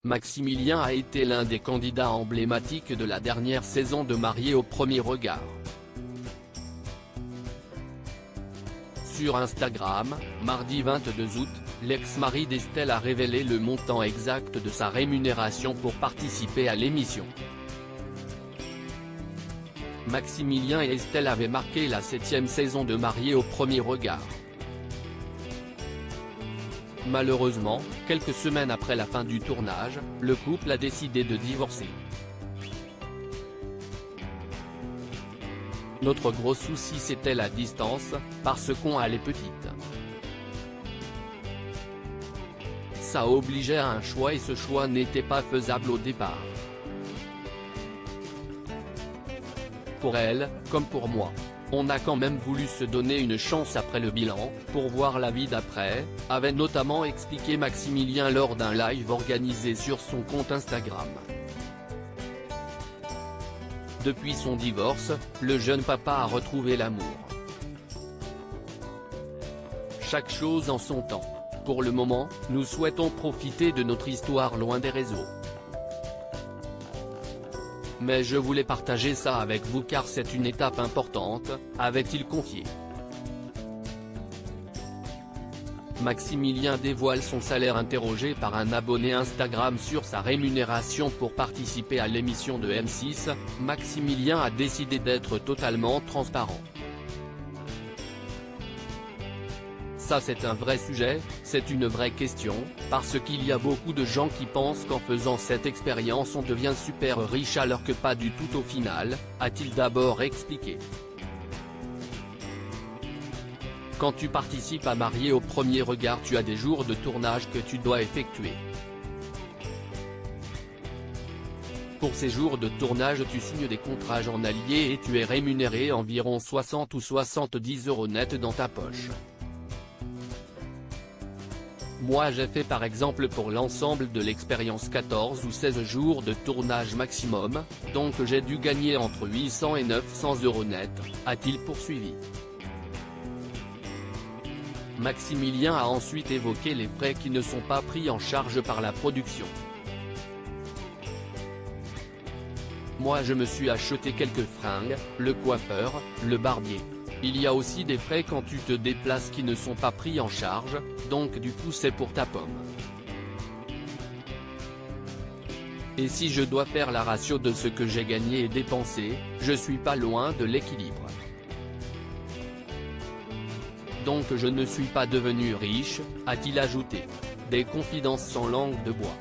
Maximilien a été l'un des candidats emblématiques de la dernière saison de Mariés au premier regard. Sur Instagram, mardi 22 août, l'ex-mari d'Estelle a révélé le montant exact de sa rémunération pour participer à l'émission. Maximilien et Estelle avaient marqué la 7e saison de Mariés au premier regard. Malheureusement, quelques semaines après la fin du tournage, le couple a décidé de divorcer. Notre gros souci c'était la distance, parce qu'on a les petites. Ça obligeait à un choix et ce choix n'était pas faisable au départ. Pour elle, comme pour moi. On a quand même voulu se donner une chance après le bilan, pour voir la vie d'après, avait notamment expliqué Maximilien lors d'un live organisé sur son compte Instagram. Depuis son divorce, le jeune papa a retrouvé l'amour. Chaque chose en son temps. Pour le moment, nous souhaitons profiter de notre histoire loin des réseaux. Mais je voulais partager ça avec vous car c'est une étape importante, avait-il confié. Maximilien dévoile son salaire interrogé par un abonné Instagram sur sa rémunération pour participer à l'émission de M6, Maximilien a décidé d'être totalement transparent. Ça c'est un vrai sujet, c'est une vraie question, parce qu'il y a beaucoup de gens qui pensent qu'en faisant cette expérience on devient super riche alors que pas du tout au final, a-t-il d'abord expliqué. Quand tu participes à Mariés au premier regard tu as des jours de tournage que tu dois effectuer. Pour ces jours de tournage tu signes des contrats journaliers et tu es rémunéré environ 60 ou 70 € net dans ta poche. Moi j'ai fait par exemple pour l'ensemble de l'expérience 14 ou 16 jours de tournage maximum, donc j'ai dû gagner entre 800 et 900 € net, a-t-il poursuivi. Maximilien a ensuite évoqué les frais qui ne sont pas pris en charge par la production. Moi je me suis acheté quelques fringues, le coiffeur, le barbier. Il y a aussi des frais quand tu te déplaces qui ne sont pas pris en charge, donc du coup c'est pour ta pomme. Et si je dois faire la ratio de ce que j'ai gagné et dépensé, je suis pas loin de l'équilibre. Donc je ne suis pas devenu riche, a-t-il ajouté. Des confidences sans langue de bois.